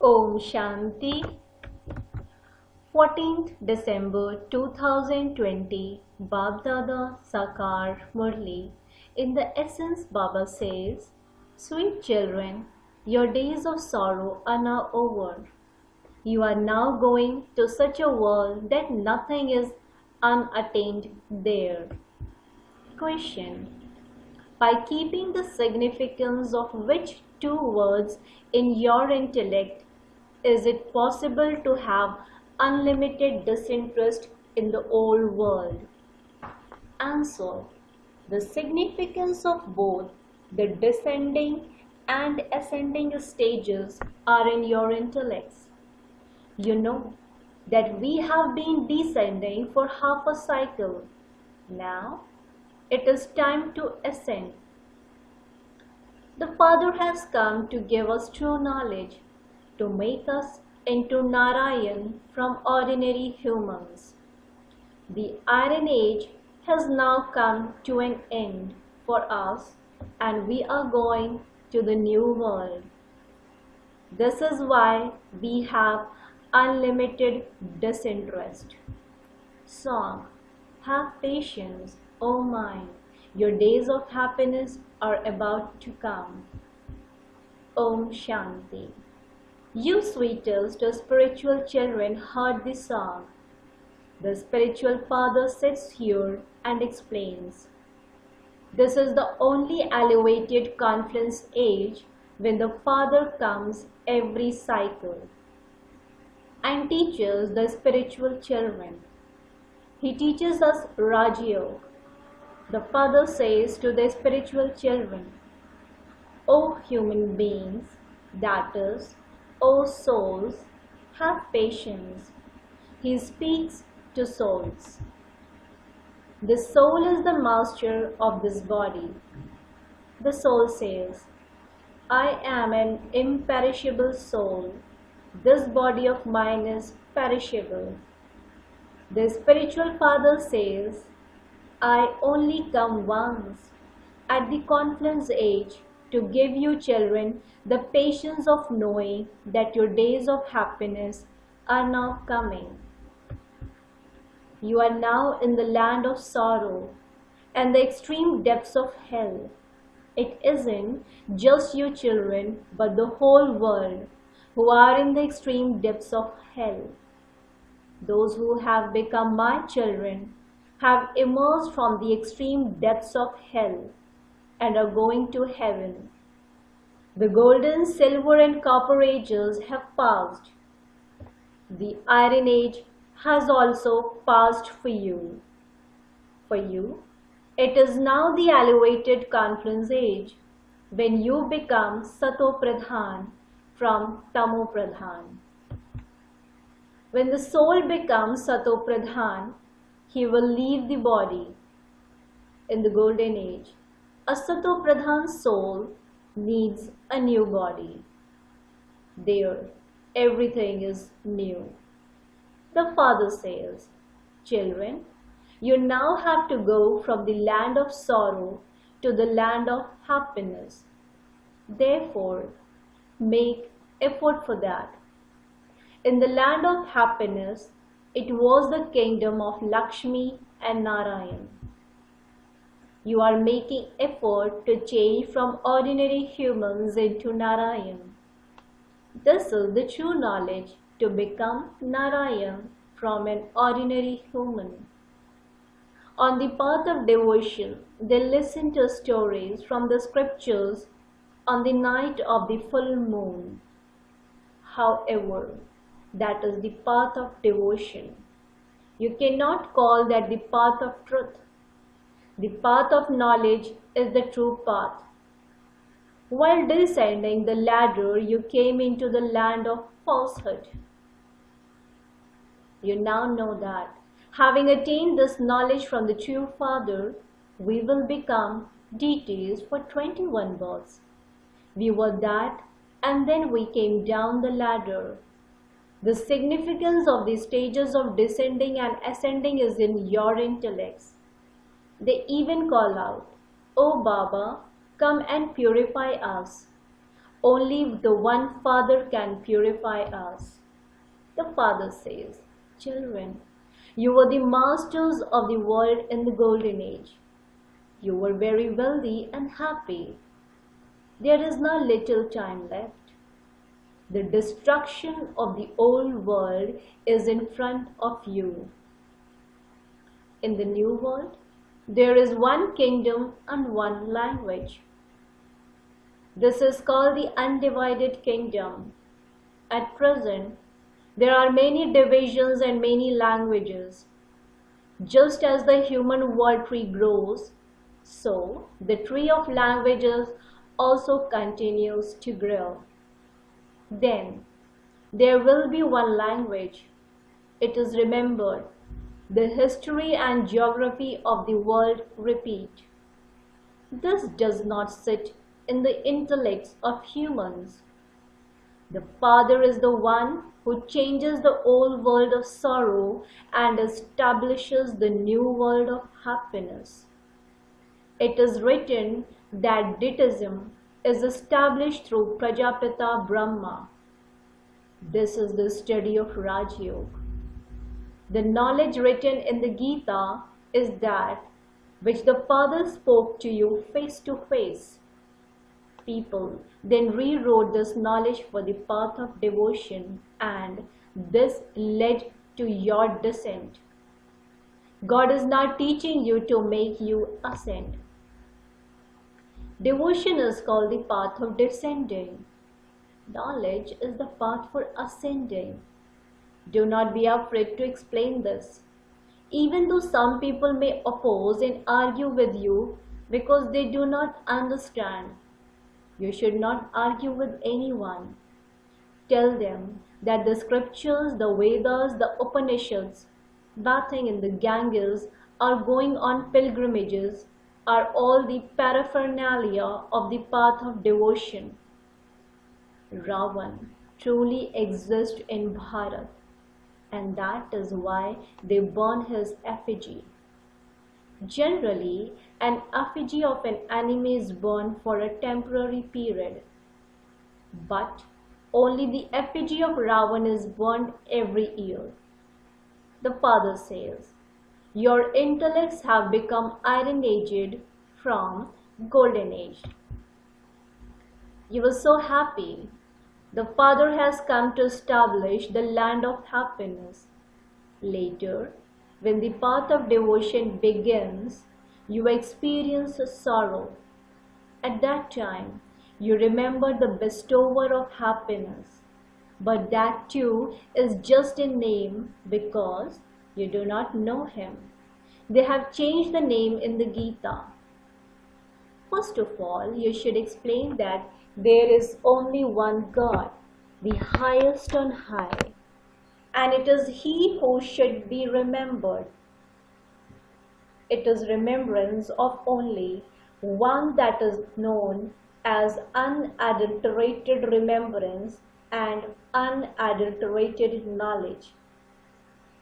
Om Shanti. 14th December 2020. Bab Dada Sakar Murli. In the essence, Baba says, "Sweet children, your days of sorrow are now over. You are now going to such a world that nothing is unattained there." Question: by keeping the significance of which two words in your intellect, is it possible to have unlimited disinterest in the old world? Answer: the significance of both the descending and ascending stages are in your intellects. You know that we have been descending for half a cycle. Now it is time to ascend. The Father has come to give us true knowledge, to make us into Narayan from ordinary humans. The Iron Age has now come to an end for us, and we are going to the new world. This is why we have unlimited disinterest. Song: have patience, O mind, your days of happiness are about to come. Om Shanti. You sweetest of spiritual children heard the song. The spiritual father sits here and explains. This is the only elevated confluence age when the Father comes every cycle and teaches the spiritual children. He teaches us Raj Yoga. The Father says to the spiritual children, "O human beings, that is, O souls, have patience." He speaks to souls. The soul is the master of this body. The soul says, "I am an imperishable soul. This body of mine is perishable." The spiritual father says, "I only come once at the confluence age to give you children the patience of knowing that your days of happiness are now coming. You are now in the land of sorrow and the extreme depths of hell. It isn't just you children, but the whole world who are in the extreme depths of hell. Those who have become my children have emerged from the extreme depths of hell and are going to heaven. The golden, silver and copper ages have passed. The Iron Age has also passed for you. For you, it is now the elevated confluence age when you become Sato Pradhan from Tamo Pradhan. When the soul becomes Sato Pradhan, he will leave the body. In the golden age, a Sato Pradhan soul needs a new body. There, everything is new. The Father says, "Children, you now have to go from the land of sorrow to the land of happiness. Therefore, make effort for that." In the land of happiness, it was the kingdom of Lakshmi and Narayan. You are making effort to change from ordinary humans into Narayan. This is the true knowledge to become Narayan from an ordinary human. On the path of devotion, they listen to stories from the scriptures on the night of the full moon. However, that is the path of devotion. You cannot call that the path of truth. The path of knowledge is the true path. While descending the ladder, you came into the land of falsehood. You now know that, having attained this knowledge from the true Father, we will become deities for 21 births. We were that, and then we came down the ladder. The significance of the stages of descending and ascending is in your intellects. They even call out, "O Baba, come and purify us." Only the one Father can purify us. The Father says, "Children, you were the masters of the world in the golden age. You were very wealthy and happy. There is now little time left. The destruction of the old world is in front of you. In the new world, there is one kingdom and one language. This is called the undivided kingdom. At present, there are many divisions and many languages. Just as the human world tree grows, so the tree of languages also continues to grow. Then there will be one language. It is remembered. The history and geography of the world repeat. This does not sit in the intellects of humans. The Father is the one who changes the old world of sorrow and establishes the new world of happiness. It is written that Dittism is established through Prajapita Brahma. This is the study of Raj Yoga. The knowledge written in the Gita is that which the Father spoke to you face to face. People then rewrote this knowledge for the path of devotion, and this led to your descent. God is now teaching you to make you ascend. Devotion is called the path of descending. Knowledge is the path for ascending. Do not be afraid to explain this. Even though some people may oppose and argue with you because they do not understand, you should not argue with anyone. Tell them that the scriptures, the Vedas, the Upanishads, bathing in the Ganges, or going on pilgrimages are all the paraphernalia of the path of devotion. Ravan truly exists in Bharat, and that is why they burn his effigy. Generally, an effigy of an enemy is burned for a temporary period, but only the effigy of Ravan is burned every year. The Father says, your intellects have become iron-aged from golden age. You were so happy. The Father has come to establish the land of happiness. Later, when the path of devotion begins, you experience sorrow. At that time, you remember the bestower of happiness. But that too is just a name because you do not know him. They have changed the name in the Gita. First of all, you should explain that there is only one God, the highest on high, and it is He who should be remembered. It is remembrance of only one that is known as unadulterated remembrance and unadulterated knowledge.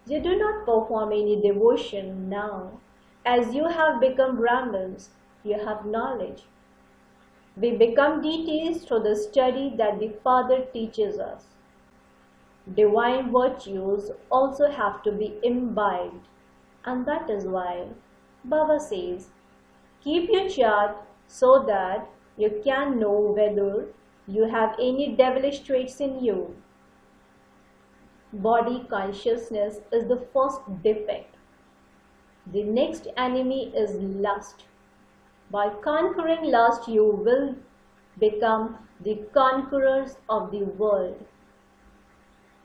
You do not perform any devotion now. As you have become Brahmins, you have knowledge. We become deities through the study that the Father teaches us. Divine virtues also have to be imbibed, and that is why Baba says, keep your chart so that you can know whether you have any devilish traits in you. Body consciousness is the first defect. The next enemy is lust. By conquering lust, you will become the conquerors of the world.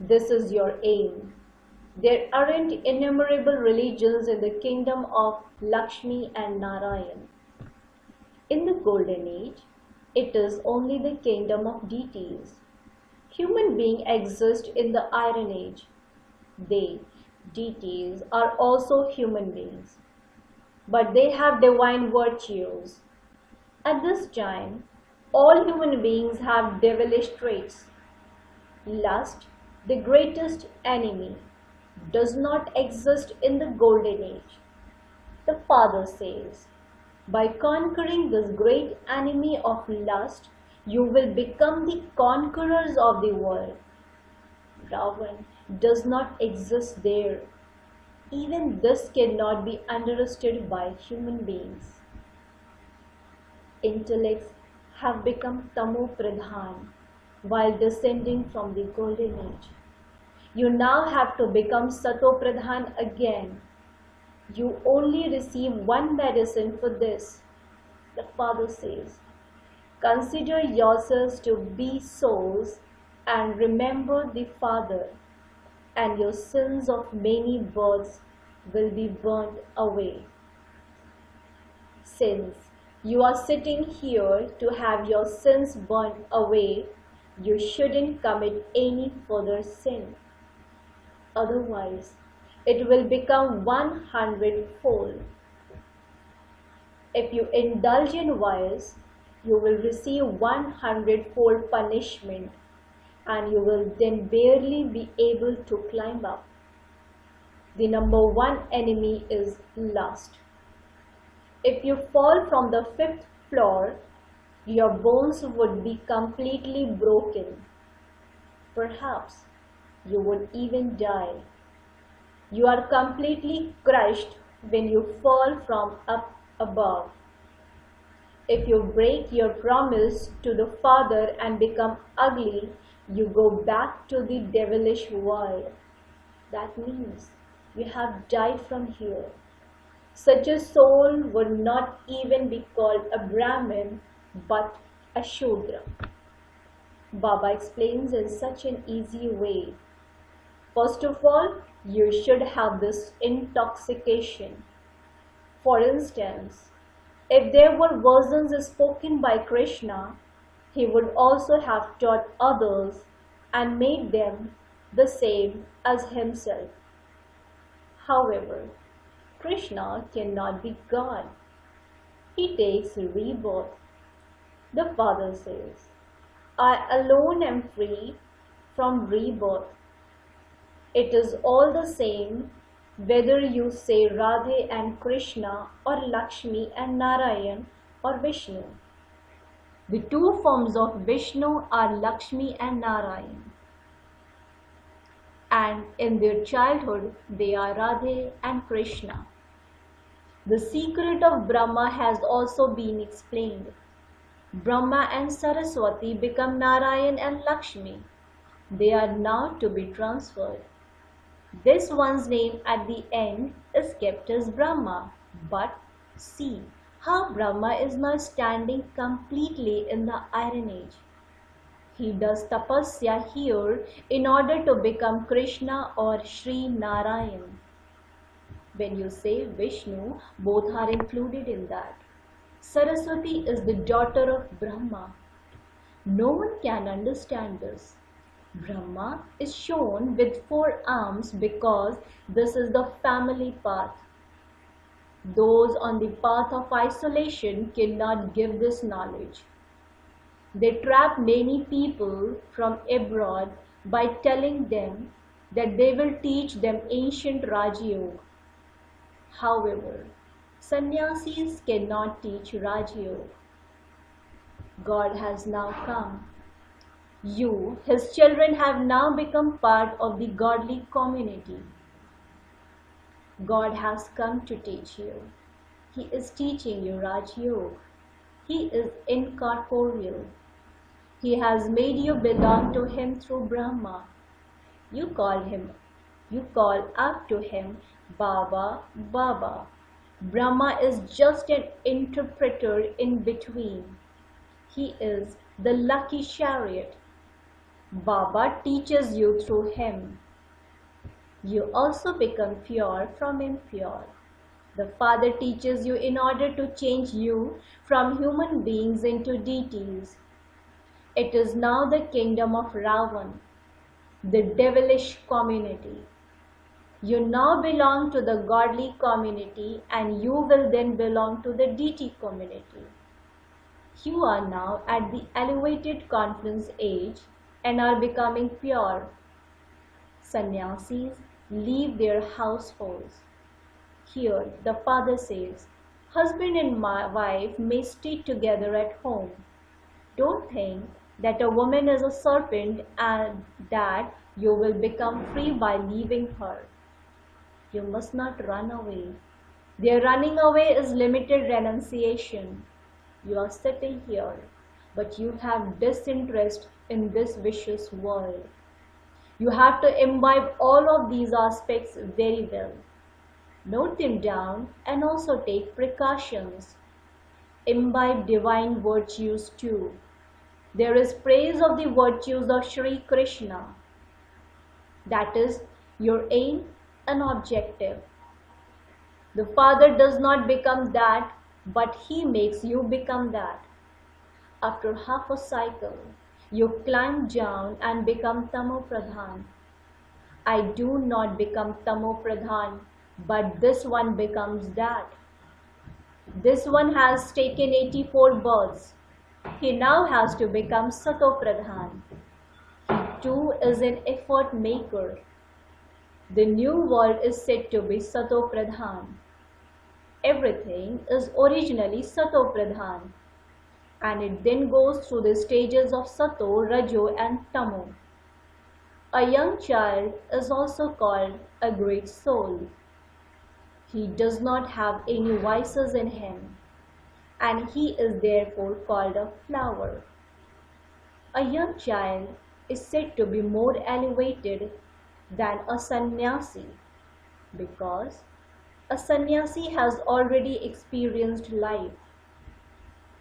This is your aim. There aren't innumerable religions in the kingdom of Lakshmi and Narayan. In the golden age, it is only the kingdom of deities. Human beings exist in the iron age. They, deities, are also human beings, but they have divine virtues. At this time, all human beings have devilish traits. Lust, the greatest enemy, does not exist in the golden age. The Father says, by conquering this great enemy of lust, You will become the conquerors of the world. Ravan does not exist there. Even this cannot be understood by human beings. Intellects have become Tamo Pradhan while descending from the Golden Age. You now have to become Sato Pradhan again. You only receive one medicine for this. The Father says, consider yourselves to be souls and remember the Father, and your sins of many births will be burnt away. Since you are sitting here to have your sins burnt away, you shouldn't commit any further sin. Otherwise, it will become 100-fold. If you indulge in vice, you will receive 100-fold punishment, and you will then barely be able to climb up. The number one enemy is lust. If you fall from the 5th floor, your bones would be completely broken. Perhaps you would even die. You are completely crushed when you fall from up above. If you break your promise to the Father and become ugly, you go back to the devilish world. That means you have died from here. Such a soul would not even be called a Brahmin, but a Shudra. Baba explains in such an easy way. First of all, you should have this intoxication. For instance, if there were verses spoken by Krishna, he would also have taught others and made them the same as himself. However, Krishna cannot be God. He takes rebirth. The Father says, I alone am free from rebirth. It is all the same whether you say Radhe and Krishna or Lakshmi and Narayan or Vishnu. The two forms of Vishnu are Lakshmi and Narayan. And in their childhood, they are Radhe and Krishna. The secret of Brahma has also been explained. Brahma and Saraswati become Narayan and Lakshmi. They are now to be transferred. This one's name at the end is kept as Brahma, but see how Brahma is now standing completely in the Iron Age. He does tapasya here in order to become Krishna or Sri Narayan. When you say Vishnu, both are included in that. Saraswati is the daughter of Brahma. No one can understand this. Brahma is shown with 4 arms because this is the family path. Those on the path of isolation cannot give this knowledge. They trap many people from abroad by telling them that they will teach them ancient Raja Yoga. However, sannyasis cannot teach Raja Yoga. God has now come. You, his children, have now become part of the godly community. God has come to teach you. He is teaching you Raj Yoga. He is incorporeal. He has made you belong to him through Brahma. You call up to him Baba, Baba. Brahma is just an interpreter in between. He is the lucky chariot. Baba teaches you through him. You also become pure from impure. The Father teaches you in order to change you from human beings into deities. It is now the kingdom of Ravan, the devilish community. You now belong to the godly community, and you will then belong to the deity community. You are now at the elevated confluence age and are becoming pure. Sannyasis leave their households. Here the Father says, husband and wife may stay together at home. Don't think that a woman is a serpent and that you will become free by leaving her. You must not run away. Their running away is limited renunciation. You are sitting here, but you have disinterest in this vicious world. You have to imbibe all of these aspects very well. Note them down and also take precautions. Imbibe divine virtues too. There is praise of the virtues of Sri Krishna. That is your aim and objective. The Father does not become that, but He makes you become that. After half a cycle, you climb down and become Tamo Pradhan. I do not become Tamo Pradhan, but this one becomes that. This one has taken 84 births. He now has to become Sato Pradhan. He too is an effort maker. The new world is said to be Sato Pradhan. Everything is originally Sato Pradhan, and it then goes through the stages of Sato, Rajo and Tamo. A young child is also called a great soul. He does not have any vices in him, and he is therefore called a flower. A young child is said to be more elevated than a sannyasi because a sannyasi has already experienced life.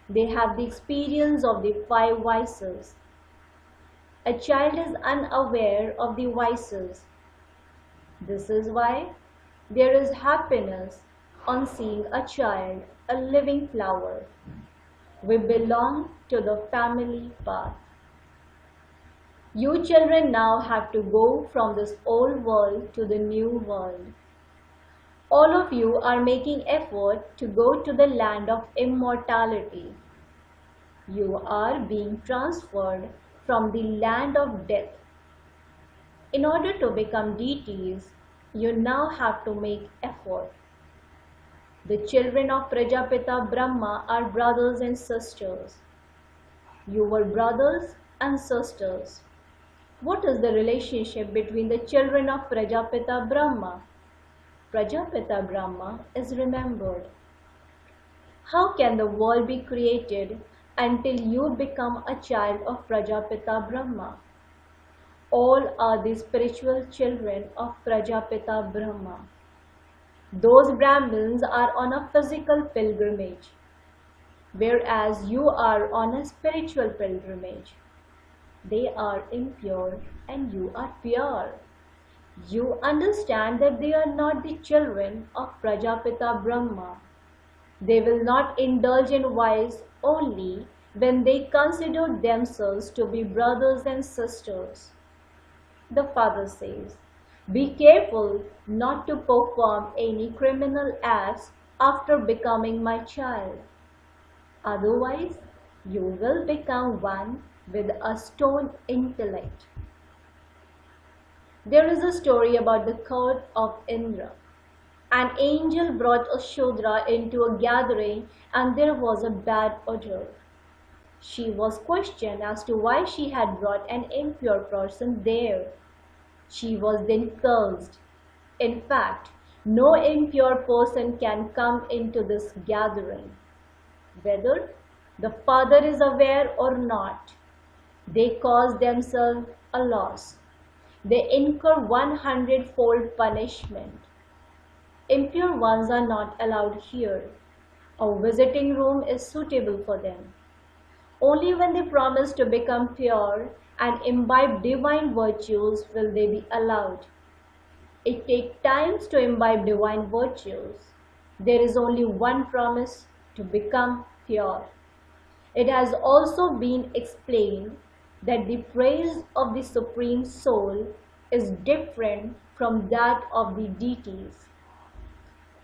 They have the experience of the 5 vices. A child is unaware of the vices. This is why there is happiness on seeing a child a living flower. We belong to the family path. You children now have to go from this old world to the new world. All of you are making effort to go to the land of immortality. You are being transferred from the land of death. In order to become deities, you now have to make effort. The children of Prajapita Brahma are brothers and sisters. You were brothers and sisters. What is the relationship between the children of Prajapita Brahma? Prajapita Brahma is remembered. How can the world be created until you become a child of Prajapita Brahma? All are the spiritual children of Prajapita Brahma. Those Brahmins are on a physical pilgrimage, whereas you are on a spiritual pilgrimage. They are impure and you are pure. You understand that they are not the children of Prajapita Brahma. They will not indulge in vice only when they consider themselves to be brothers and sisters. The Father says, be careful not to perform any criminal acts after becoming my child. Otherwise, you will become one with a stone intellect. There is a story about the court of Indra. An angel brought a Shudra into a gathering and there was a bad odor. She was questioned as to why she had brought an impure person there. She was then cursed. In fact, no impure person can come into this gathering. Whether the father is aware or not, they cause themselves a loss. They incur 100-fold punishment. Impure ones are not allowed here. A visiting room is suitable for them. Only when they promise to become pure and imbibe divine virtues will they be allowed. It takes time to imbibe divine virtues. There is only one promise to become pure. It has also been explained that the praise of the Supreme Soul is different from that of the deities.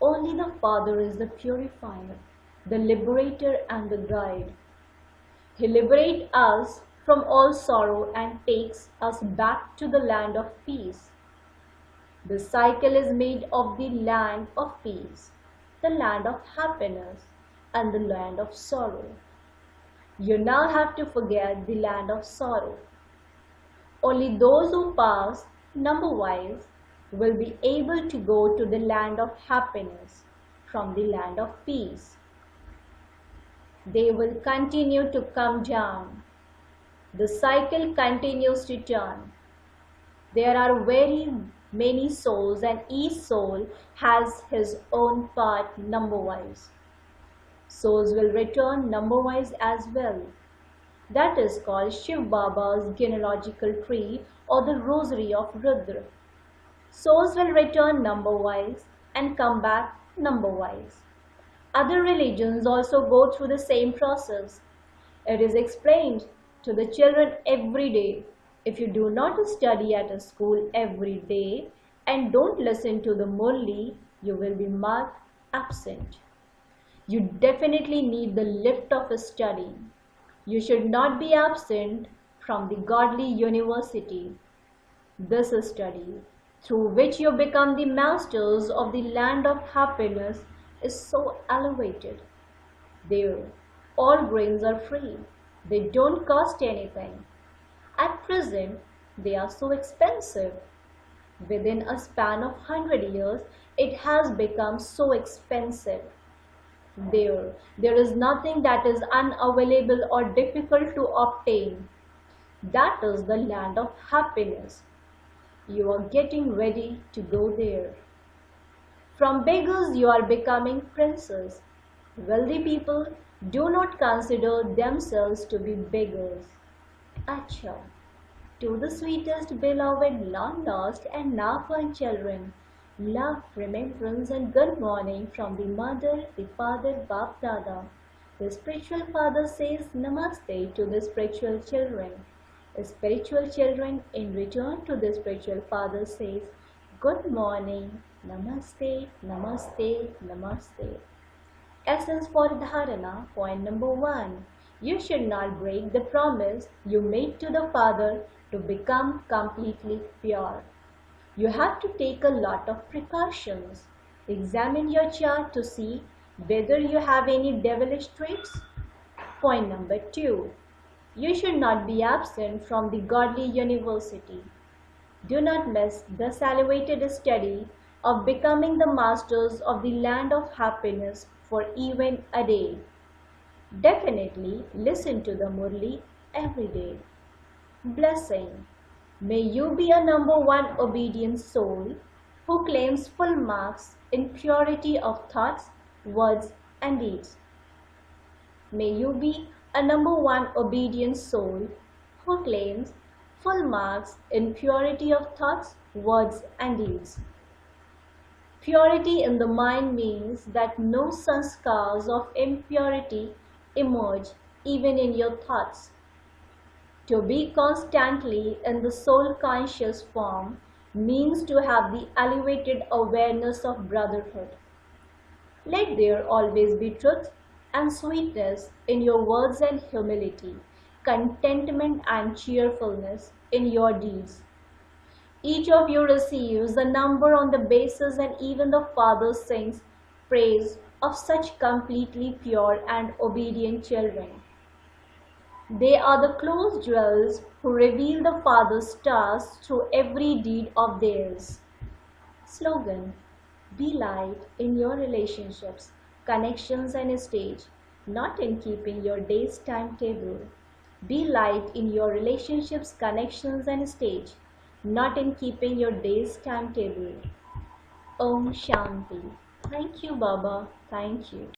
Only the Father is the purifier, the liberator and the guide. He liberates us from all sorrow and takes us back to the land of peace. The cycle is made of the land of peace, the land of happiness, and the land of sorrow. You now have to forget the land of sorrow. Only those who pass number-wise will be able to go to the land of happiness from the land of peace. They will continue to come down. The cycle continues to turn. There are very many souls and each soul has his own part number-wise. Souls will return number-wise as well. That is called Shiv Baba's genealogical tree or the rosary of Rudra. Souls will return number-wise and come back number-wise. Other religions also go through the same process. It is explained to the children every day. If you do not study at a school every day and don't listen to the Murli, you will be marked absent. You definitely need the lift of study. You should not be absent from the godly university. This study, through which you become the masters of the land of happiness, is so elevated. There, all grains are free. They don't cost anything. At present, they are so expensive. Within a span of 100 years, it has become so expensive. There is nothing that is unavailable or difficult to obtain. That is the land of happiness. You are getting ready to go there. From beggars you are becoming princes. Wealthy people do not consider themselves to be beggars. Acha. To the sweetest, beloved, long lost and now found children, love, remembrance and good morning from the mother, the father, Bap Dada. The spiritual father says Namaste to the spiritual children. The spiritual children in return to the spiritual father says good morning, Namaste, Namaste, Namaste. Essence for Dharana, point number 1. You should not break the promise you made to the Father to become completely pure. You have to take a lot of precautions. Examine your chart to see whether you have any devilish traits. Point number 2. You should not be absent from the godly university. Do not miss the celebrated study of becoming the masters of the land of happiness for even a day. Definitely listen to the Murli every day. Blessing. May you be a number 1 obedient soul who claims full marks in purity of thoughts, words and deeds. May you be a number 1 obedient soul who claims full marks in purity of thoughts, words and deeds. Purity in the mind means that no sanskars of impurity emerge even in your thoughts. To be constantly in the soul conscious form means to have the elevated awareness of brotherhood. Let there always be truth and sweetness in your words and humility, contentment and cheerfulness in your deeds. Each of you receives a number on the basis and even the Father sings praise of such completely pure and obedient children. They are the closed jewels who reveal the Father's stars through every deed of theirs. Slogan: Be light in your relationships, connections and stage, not in keeping your day's timetable. Be light in your relationships, connections and stage, not in keeping your day's timetable. Om Shanti. Thank you, Baba. Thank you.